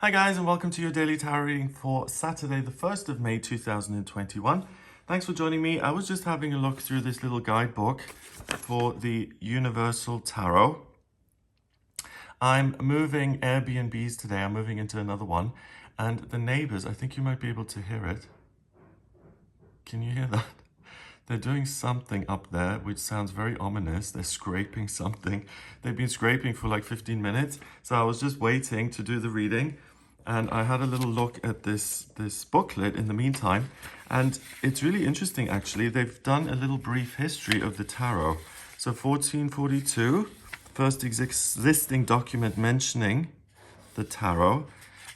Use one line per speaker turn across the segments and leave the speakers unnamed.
Hi guys, and welcome to your daily tarot reading for Saturday the 1st of May 2021. Thanks for joining me. I was just having a look through this little guidebook for the Universal Tarot. I'm moving Airbnbs today. I'm moving into another one. And the neighbors, I think you might be able to hear it. Can you hear that? They're doing something up there, which sounds very ominous. They're scraping something. They've been scraping for like 15 minutes. So I was just waiting to do the reading. And I had a little look at this booklet in the meantime. And it's really interesting, actually. They've done a little brief history of the tarot. So 1442, first existing document mentioning the tarot.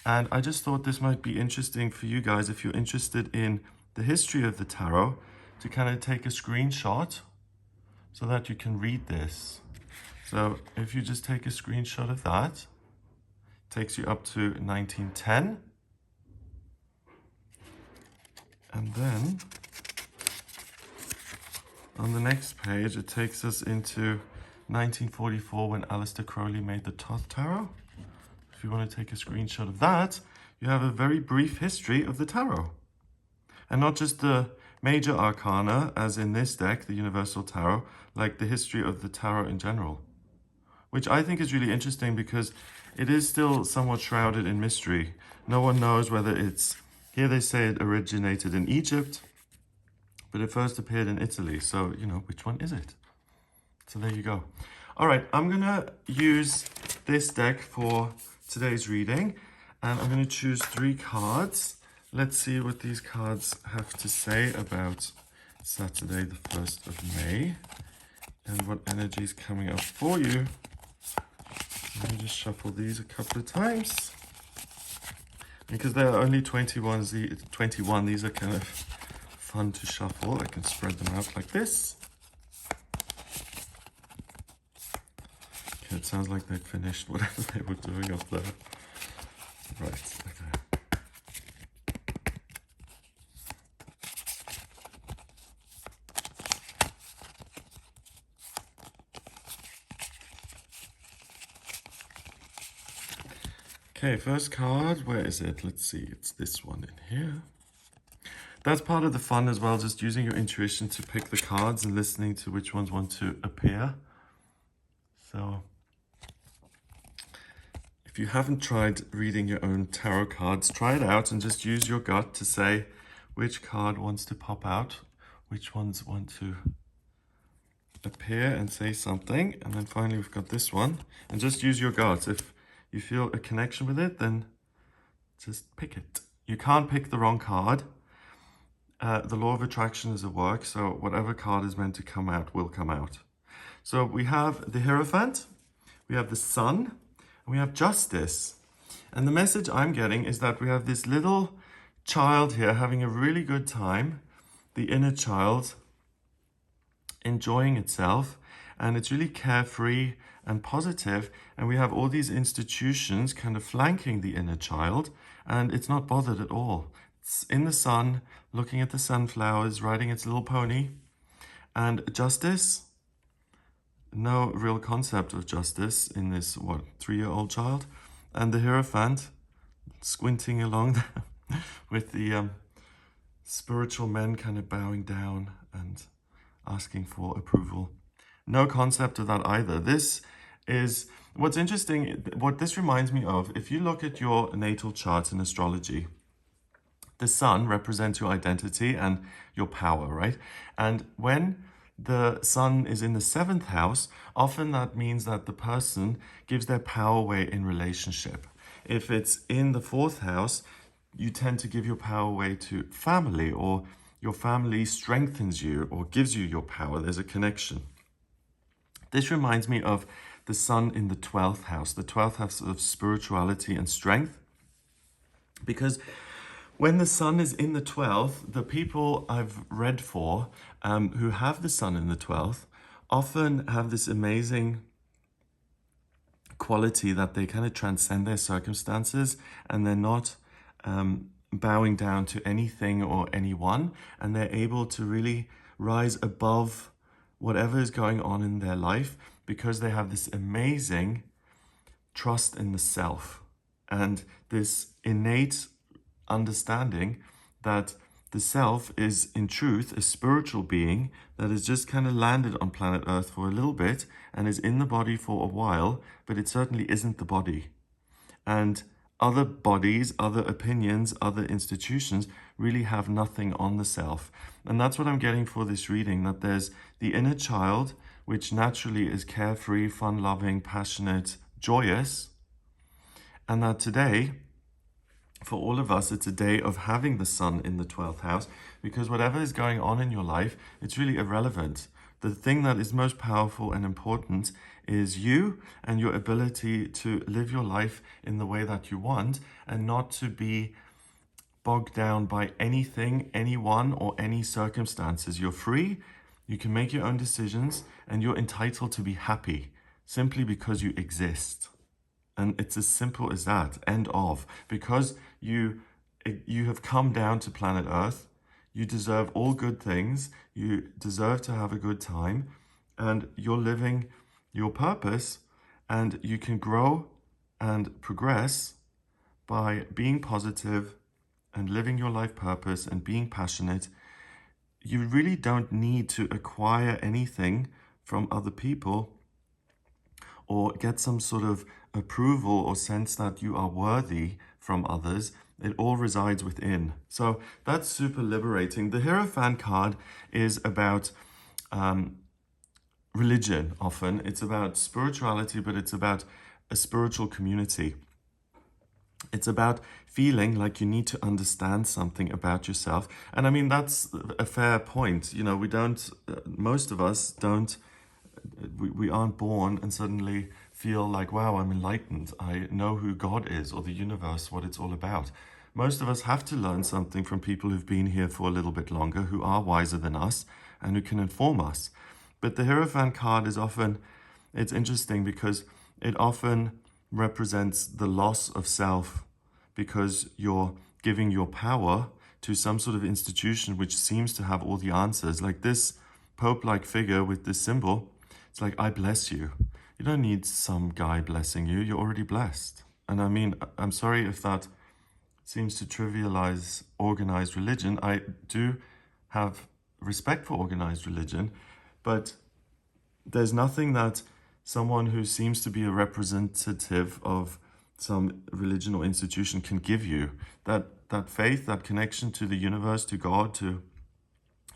And I just thought this might be interesting for you guys if you're interested in the history of the tarot, to kind of take a screenshot so that you can read this. So if you just take a screenshot of that, takes you up to 1910. And then on the next page, it takes us into 1944 when Aleister Crowley made the Thoth Tarot. If you want to take a screenshot of that, you have a very brief history of the tarot. And not just the major arcana, as in this deck, the Universal Tarot, like the history of the tarot in general. Which I think is really interesting because it is still somewhat shrouded in mystery. No one knows whether it's, here they say it originated in Egypt, but it first appeared in Italy. So, you know, which one is it? So there you go. All right, I'm gonna use this deck for today's reading, and I'm gonna choose 3 cards. Let's see what these cards have to say about Saturday, the 1st of May, and what energy is coming up for you. Let me just shuffle these a couple of times. Because there are only 21, these are kind of fun to shuffle. I can spread them out like this. Okay, it sounds like they've finished whatever they were doing up there. Right, okay. Okay, first card, where is it? Let's see, it's this one in here. That's part of the fun as well, just using your intuition to pick the cards and listening to which ones want to appear. So, if you haven't tried reading your own tarot cards, try it out and just use your gut to say which card wants to pop out, which ones want to appear and say something. And then finally we've got this one, and just use your gut. If you feel a connection with it, then just pick it. You can't pick the wrong card. The law of attraction is at work, so whatever card is meant to come out will come out. So we have the Hierophant, we have the Sun, and we have Justice. And the message I'm getting is that we have this little child here having a really good time, the inner child enjoying itself, and it's really carefree and positive, and we have all these institutions kind of flanking the inner child, and it's not bothered at all. It's in the sun, looking at the sunflowers, riding its little pony. And Justice, no real concept of justice in this, 3-year-old child. And the Hierophant, squinting along there with the spiritual men kind of bowing down and asking for approval. No concept of that either. This is, what's interesting, what this reminds me of, if you look at your natal chart in astrology, the sun represents your identity and your power, right? And when the sun is in the 7th house, often that means that the person gives their power away in relationship. If it's in the 4th house, you tend to give your power away to family, or your family strengthens you or gives you your power. There's a connection. This reminds me of the sun in the 12th house, the 12th house of spirituality and strength. Because when the sun is in the 12th, the people I've read for who have the sun in the 12th often have this amazing quality that they kind of transcend their circumstances, and they're not bowing down to anything or anyone, and they're able to really rise above whatever is going on in their life because they have this amazing trust in the self. and this innate understanding that the self is in truth a spiritual being that has just kind of landed on planet Earth for a little bit and is in the body for a while, but it certainly isn't the body. And other bodies, other opinions, other institutions really have nothing on the self. And that's what I'm getting for this reading, that there's the inner child, which naturally is carefree, fun-loving, passionate, joyous, and that today, for all of us, it's a day of having the sun in the 12th house, because whatever is going on in your life, it's really irrelevant. The thing that is most powerful and important is you and your ability to live your life in the way that you want and not to be bogged down by anything, anyone, or any circumstances. You're free, you can make your own decisions, and you're entitled to be happy simply because you exist. And it's as simple as that. End of. Because you have come down to planet Earth, you deserve all good things, you deserve to have a good time, and you're living your purpose, and you can grow and progress by being positive and living your life purpose and being passionate. You really don't need to acquire anything from other people or get some sort of approval or sense that you are worthy from others. It all resides within. So that's super liberating. The Hierophant card is about religion often. It's about spirituality, but it's about a spiritual community. It's about feeling like you need to understand something about yourself. And I mean, that's a fair point. You know, we don't, most of us don't, we aren't born and suddenly feel like, wow, I'm enlightened. I know who God is or the universe, what it's all about. Most of us have to learn something from people who've been here for a little bit longer, who are wiser than us and who can inform us. But the Hierophant card is often, it's interesting because it often represents the loss of self, because you're giving your power to some sort of institution which seems to have all the answers. Like this Pope-like figure with this symbol, it's like, I bless you. You don't need some guy blessing you. You're already blessed. And I mean, I'm sorry if that seems to trivialize organized religion. I do have respect for organized religion, but there's nothing that someone who seems to be a representative of some religion or institution can give you. That faith, that connection to the universe, to God, to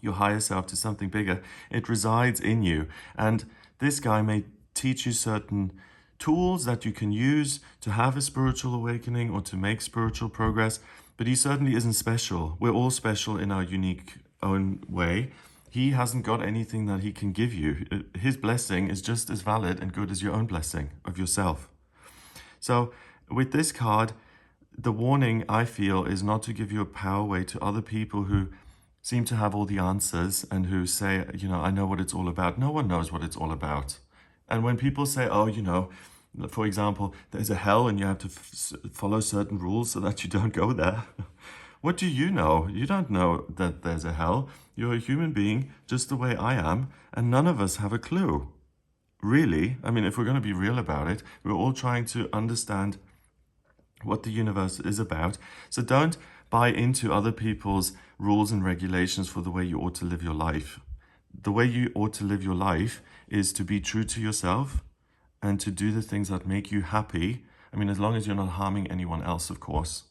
your higher self, to something bigger, it resides in you. And this guy may teach you certain tools that you can use to have a spiritual awakening or to make spiritual progress, but he certainly isn't special. We're all special in our unique own way. He hasn't got anything that he can give you. His blessing is just as valid and good as your own blessing of yourself. So with this card, the warning, I feel, is not to give your power away to other people who seem to have all the answers and who say, you know, I know what it's all about. No one knows what it's all about. And when people say, oh, you know, for example, there's a hell and you have to follow certain rules so that you don't go there. What do you know? You don't know that there's a hell. You're a human being just the way I am, and none of us have a clue. Really, I mean, if we're going to be real about it, we're all trying to understand what the universe is about. So don't buy into other people's rules and regulations for the way you ought to live your life. The way you ought to live your life is to be true to yourself and to do the things that make you happy. I mean, as long as you're not harming anyone else, of course.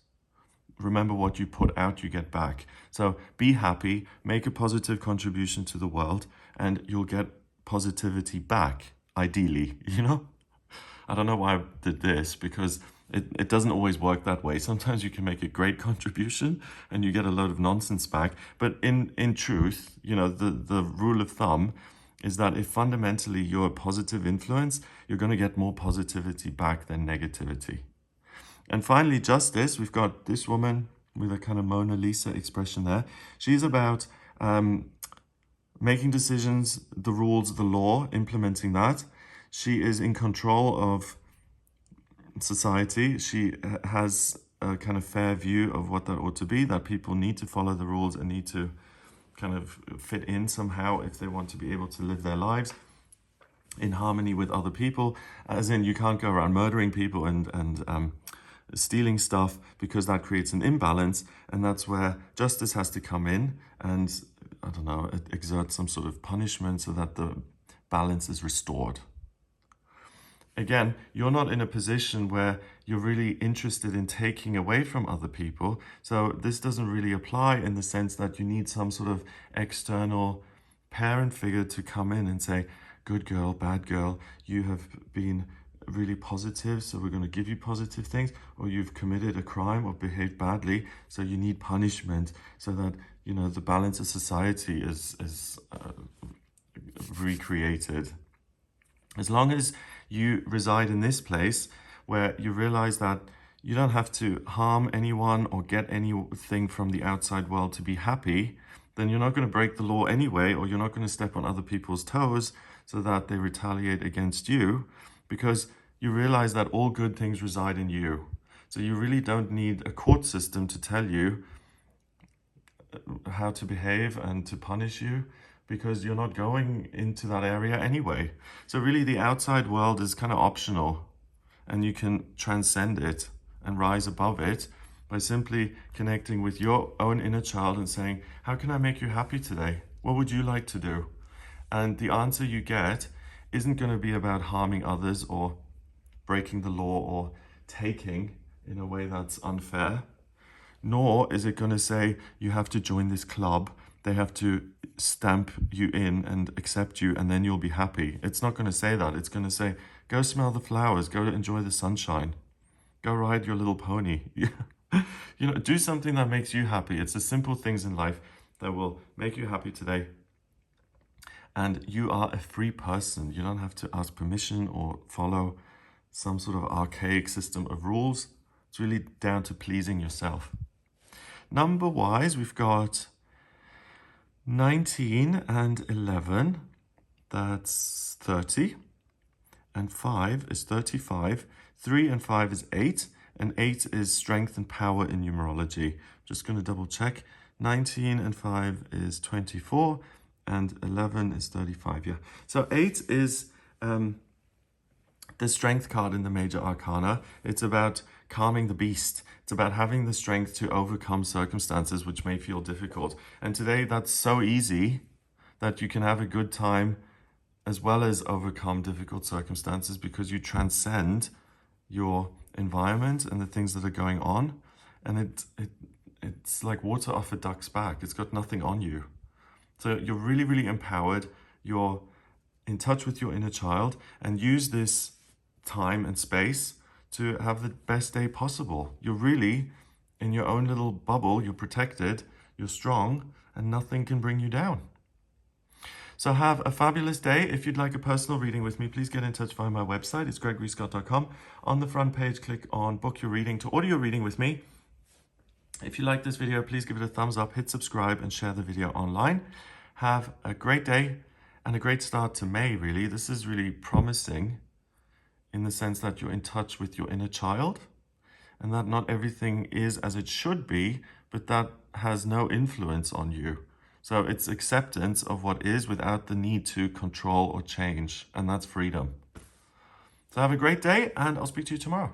Remember, what you put out, you get back. So be happy, make a positive contribution to the world, and you'll get positivity back, ideally, you know? I don't know why I did this, because it doesn't always work that way. Sometimes you can make a great contribution and you get a load of nonsense back. But in truth, you know, the rule of thumb is that if fundamentally you're a positive influence, you're going to get more positivity back than negativity. And finally, justice. We've got this woman with a kind of Mona Lisa expression there. She's about making decisions, the rules, the law, implementing that. She is in control of society. She has a kind of fair view of what that ought to be, that people need to follow the rules and need to kind of fit in somehow if they want to be able to live their lives in harmony with other people. As in, you can't go around murdering people and stealing stuff, because that creates an imbalance, and that's where justice has to come in and, I don't know, exert some sort of punishment so that the balance is restored. Again, you're not in a position where you're really interested in taking away from other people. So this doesn't really apply in the sense that you need some sort of external parent figure to come in and say, good girl, bad girl, you have been really positive, so we're going to give you positive things, or you've committed a crime or behaved badly, so you need punishment so that, you know, the balance of society is recreated. As long as you reside in this place where you realize that you don't have to harm anyone or get anything from the outside world to be happy, then you're not going to break the law anyway, or you're not going to step on other people's toes so that they retaliate against you, because you realize that all good things reside in you. So you really don't need a court system to tell you how to behave and to punish you, because you're not going into that area anyway. So really the outside world is kind of optional, and you can transcend it and rise above it by simply connecting with your own inner child and saying, how can I make you happy today? What would you like to do? And the answer you get isn't going to be about harming others or breaking the law or taking in a way that's unfair. Nor is it going to say you have to join this club. They have to stamp you in and accept you, and then you'll be happy. It's not going to say that. It's going to say, go smell the flowers, go enjoy the sunshine, go ride your little pony. You know, do something that makes you happy. It's the simple things in life that will make you happy today. And you are a free person. You don't have to ask permission or follow some sort of archaic system of rules. It's really down to pleasing yourself. Number-wise, we've got 19 and 11, that's 30, and 5 is 35, 3 and 5 is 8, and 8 is strength and power in numerology. Just going to double check. 19 and 5 is 24, and 11 is 35, yeah. So 8 is the strength card in the major arcana. It's about calming the beast. It's about having the strength to overcome circumstances which may feel difficult. And today that's so easy that you can have a good time as well as overcome difficult circumstances, because you transcend your environment and the things that are going on. And it's like water off a duck's back. It's got nothing on you. So you're really, really empowered. You're in touch with your inner child, and use this time and space to have the best day possible. You're really in your own little bubble. You're protected, you're strong, and nothing can bring you down. So have a fabulous day. If you'd like a personal reading with me, please get in touch via my website. It's gregoryscott.com. On the front page, click on book your reading to order your reading with me. If you like this video, please give it a thumbs up, hit subscribe, and share the video online. Have a great day and a great start to May, really. This is really promising in the sense that you're in touch with your inner child, and that not everything is as it should be, but that has no influence on you. So it's acceptance of what is without the need to control or change, and that's freedom. So have a great day, and I'll speak to you tomorrow.